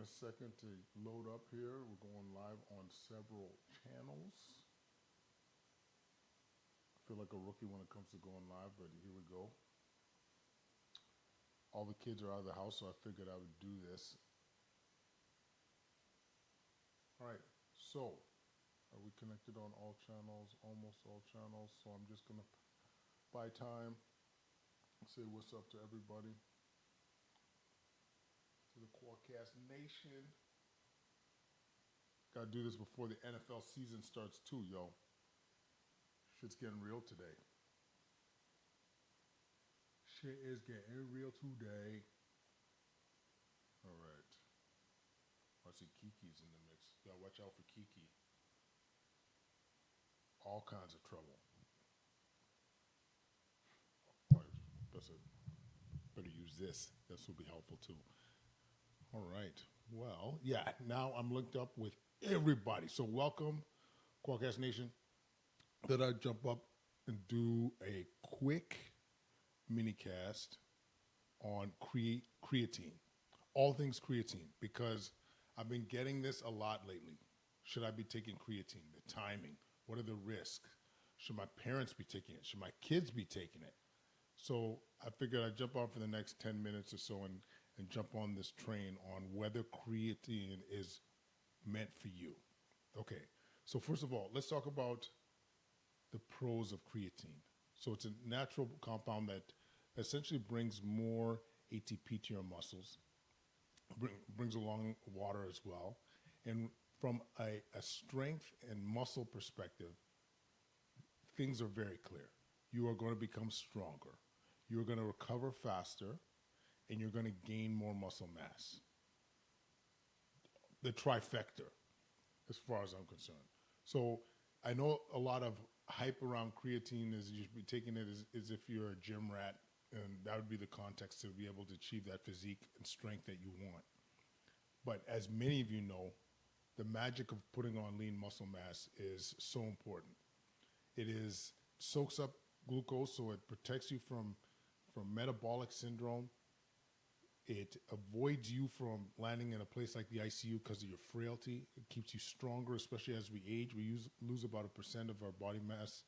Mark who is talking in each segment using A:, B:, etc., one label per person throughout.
A: a second to load up here. We're going live on several channels. I feel like a rookie when it comes to going live, but here we go. All the kids are out of the house, so I figured I would do this. All right, so are we connected on all channels? Almost all channels. So I'm just gonna buy time, say what's up to everybody, to the Quadcast Nation. Gotta do this before the NFL season starts too, yo. Shit's getting real today. Shit is getting real today. All right. I see Kiki's in the mix. Gotta watch out for Kiki. All kinds of trouble. Better use this. This will be helpful too. All right. Well, yeah, now I'm linked up with everybody. So welcome, Quadcast Nation. That I jump up and do a quick mini cast on creatine. All things creatine, because I've been getting this a lot lately. Should I be taking creatine? The timing. What are the risks? Should my parents be taking it? Should my kids be taking it? So I figured I'd jump on for the next 10 minutes or so and jump on this train on whether creatine is meant for you. Okay, so first of all, let's talk about the pros of creatine. So it's a natural compound that essentially brings more ATP to your muscles, brings along water as well. And from a strength and muscle perspective, things are very clear. You are going to become stronger. You're going to recover faster, and you're going to gain more muscle mass. The trifecta, as far as I'm concerned. So I know a lot of hype around creatine is you should be taking it as if you're a gym rat, and that would be the context to be able to achieve that physique and strength that you want. But as many of you know, the magic of putting on lean muscle mass is so important. It soaks up glucose, so it protects you from metabolic syndrome. It avoids you from landing in a place like the ICU because of your frailty. It keeps you stronger, especially as we age. We lose about 1% of our body mass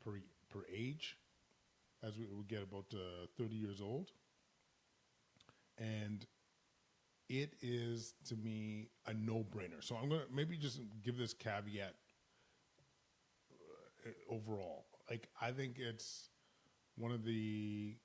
A: per age as we get about 30 years old. And it is, to me, a no-brainer. So I'm going to maybe just give this caveat overall. Like, I think it's one of the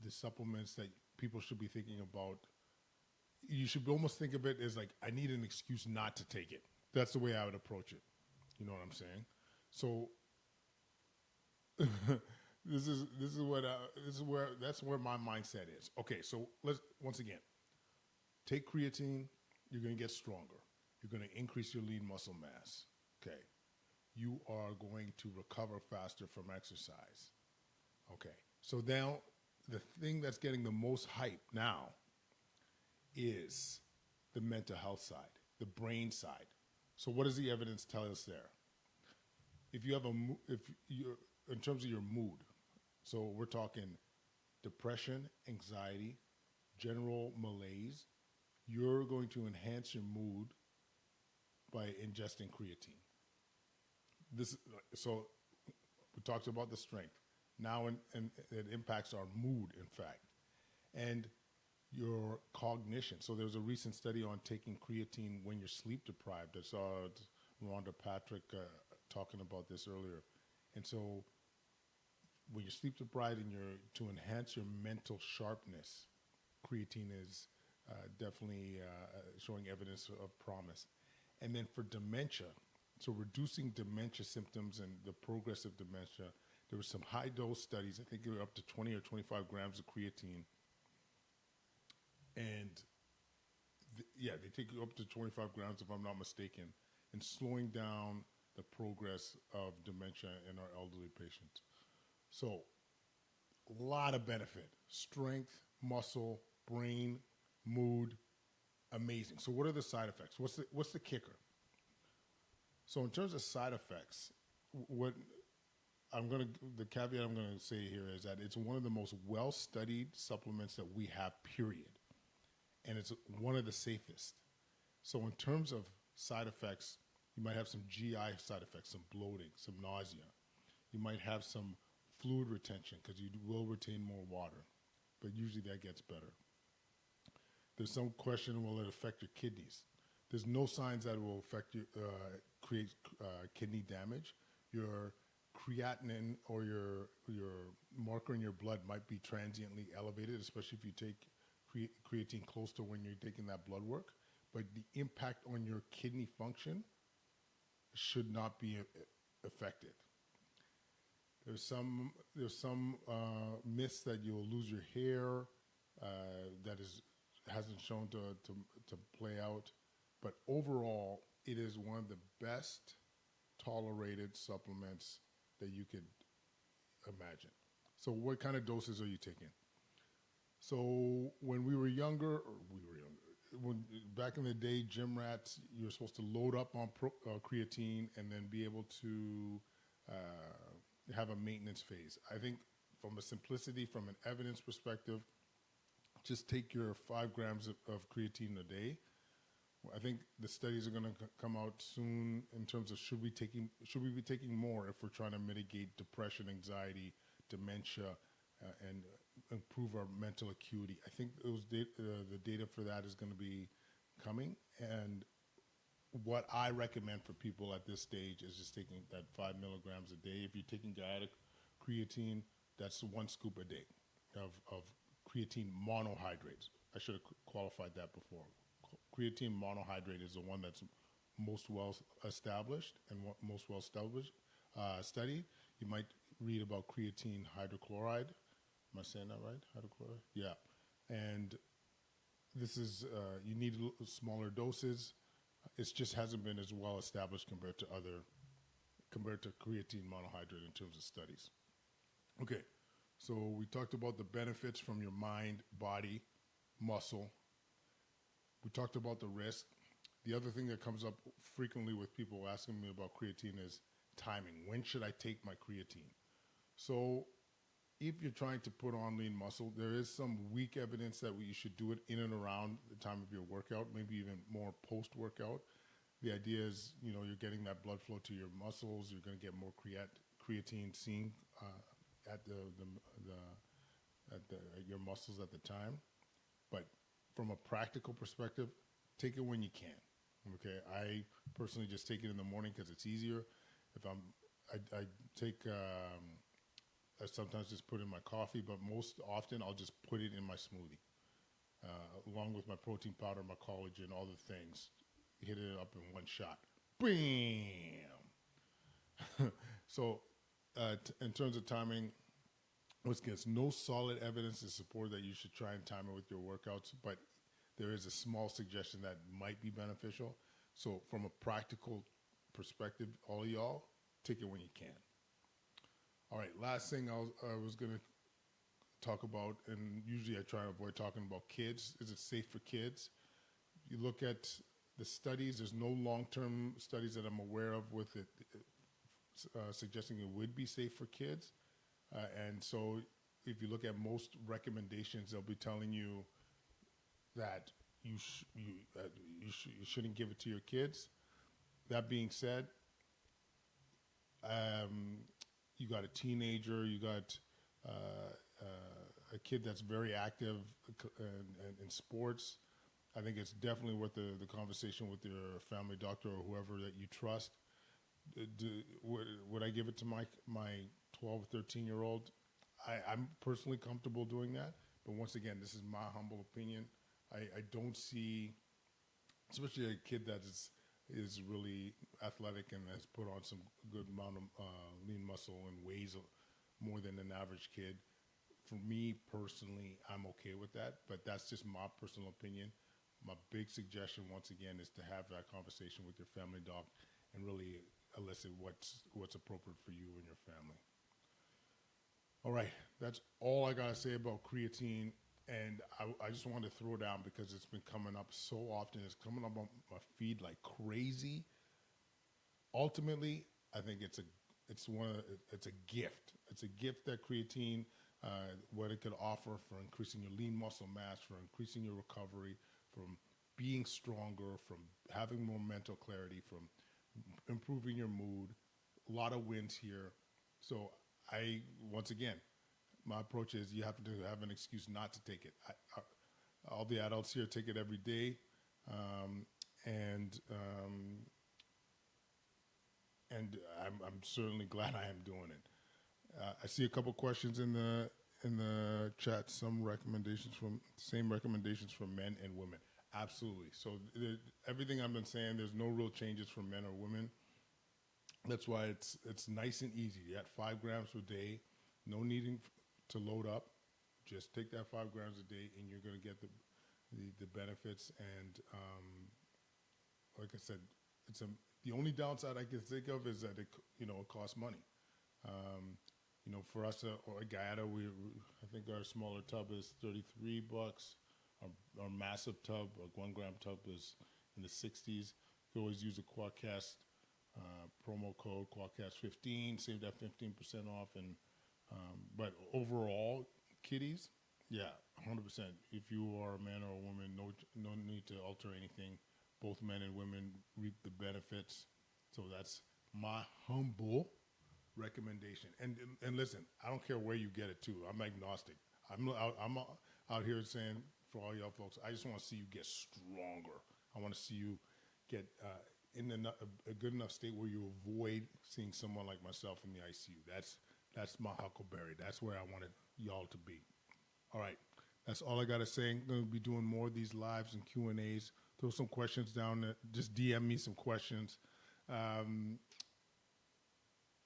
A: supplements that people should be thinking about. You should almost think of it as like, I need an excuse not to take it. That's the way I would approach it. You know what I'm saying? So that's where my mindset is. Okay, so let's once again take creatine. You're going to get stronger. You're going to increase your lean muscle mass. Okay, you are going to recover faster from exercise. Okay, so now the thing that's getting the most hype now is the mental health side, the brain side. So what does the evidence tell us there? If you're in terms of your mood, so we're talking depression, anxiety, general malaise, you're going to enhance your mood by ingesting creatine. So we talked about the strength. Now and it impacts our mood, in fact, and your cognition. So there's a recent study on taking creatine when you're sleep deprived. I saw Rhonda Patrick talking about this earlier. And so when you're sleep deprived and to enhance your mental sharpness, creatine is definitely showing evidence of promise. And then for dementia, so reducing dementia symptoms and the progress of dementia, there were some high dose studies. I think they were up to 20 or 25 grams of creatine. And they take you up to 25 grams, if I'm not mistaken, and slowing down the progress of dementia in our elderly patients. So a lot of benefit: strength, muscle, brain, mood, amazing. So what are the side effects? What's the kicker? So in terms of side effects, the caveat I'm going to say here is that it's one of the most well-studied supplements that we have, period. And it's one of the safest. So in terms of side effects, you might have some GI side effects, some bloating, some nausea. You might have some fluid retention because you will retain more water, but usually that gets better. There's some question, will it affect your kidneys? There's no signs that it will affect you, create kidney damage. Your creatinine or your marker in your blood might be transiently elevated, especially if you take creatine close to when you're taking that blood work. But the impact on your kidney function should not be affected. There's some myths that you'll lose your hair that hasn't shown to play out, but overall, it is one of the best tolerated supplements that you could imagine. So, what kind of doses are you taking? So, when we were younger, back in the day, gym rats, you're supposed to load up on creatine and then be able to have a maintenance phase. I think from a simplicity, from an evidence perspective, just take your 5 grams of creatine a day. I think the studies are going to come out soon in terms of should we be taking more if we're trying to mitigate depression, anxiety, dementia, and improve our mental acuity. I think the data for that is going to be coming. And what I recommend for people at this stage is just taking that 5 milligrams a day. If you're taking diet creatine, that's 1 scoop a day of creatine monohydrates. I should have qualified that before. Creatine monohydrate is the one that's most well established and most well established studied. You might read about creatine hydrochloride. Am I saying that right? Hydrochloride? Yeah. And this is, you need smaller doses. It just hasn't been as well established compared to creatine monohydrate in terms of studies. Okay, so we talked about the benefits from your mind, body, muscle. We talked about the risk. The other thing that comes up frequently with people asking me about creatine is timing. When should I take my creatine? So if you're trying to put on lean muscle, there is some weak evidence that you should do it in and around the time of your workout, maybe even more post-workout. The idea is, you're getting that blood flow to your muscles. You're going to get more creatine seen at your muscles at the time. But from a practical perspective, take it when you can. Okay, I personally just take it in the morning because it's easier. If I take. I sometimes just put it in my coffee, but most often I'll just put it in my smoothie, along with my protein powder, my collagen, all the things. Hit it up in one shot. Bam! So, in terms of timing, there's no solid evidence to support that you should try and time it with your workouts, but there is a small suggestion that might be beneficial. So, from a practical perspective, all y'all, take it when you can. All right, last thing I was going to talk about, and usually I try to avoid talking about kids. Is it safe for kids? You look at the studies. There's no long-term studies that I'm aware of with it suggesting it would be safe for kids. And so if you look at most recommendations, they'll be telling you that you shouldn't give it to your kids. That being said, you got a teenager, you got a kid that's very active in sports. I think it's definitely worth the conversation with your family doctor or whoever that you trust. Would I give it to my 12 or 13-year-old? I'm personally comfortable doing that. But once again, this is my humble opinion. I don't see, especially a kid that is really athletic and has put on some good amount of lean muscle and weighs more than an average kid. For me personally, I'm okay with that, but that's just my personal opinion. My big suggestion, once again, is to have that conversation with your family doc and really elicit what's appropriate for you and your family. All right, that's all I got to say about creatine. And I just wanted to throw down because it's been coming up so often. It's coming up on my feed like crazy. Ultimately, I think it's a gift. It's a gift that creatine, what it could offer for increasing your lean muscle mass, for increasing your recovery, from being stronger, from having more mental clarity, from improving your mood. A lot of wins here. So once again, my approach is you have to have an excuse not to take it. All the adults here take it every day, um, and um, I'm certainly glad I am doing it. I see a couple questions in the chat. Same recommendations for men and women. Absolutely. So everything I've been saying, there's no real changes for men or women. That's why it's nice and easy. You got 5 grams a day, no needing to load up. Just take that 5 grams a day, and you're going to get the benefits. And like I said, the only downside I can think of is that it costs money. For us, or a Guyana, I think our smaller tub is $33. Our massive tub, our 1 gram tub, is in the 60s. You can always use a Quadcast promo code Quadcast15, save that 15% off. And but overall, kiddies, yeah, 100%. If you are a man or a woman, no need to alter anything. Both men and women reap the benefits. So that's my humble recommendation. And listen, I don't care where you get it to. I'm agnostic. I'm out here saying, for all y'all folks, I just want to see you get stronger. I want to see you get in a good enough state where you avoid seeing someone like myself in the ICU. That's my huckleberry. That's where I wanted y'all to be. All right, that's all I got to say. I'm going to be doing more of these lives and Q&As. Throw some questions down there. Just DM me some questions. A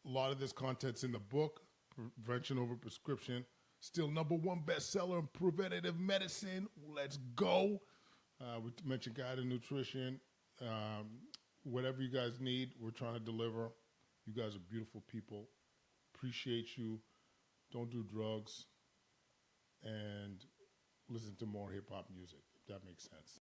A: lot of this content's in the book, Prevention Over Prescription. Still #1 bestseller in preventative medicine. Let's go. We mentioned guided nutrition. Whatever you guys need, we're trying to deliver. You guys are beautiful people. Appreciate you. Don't do drugs. And listen to more hip-hop music, if that makes sense.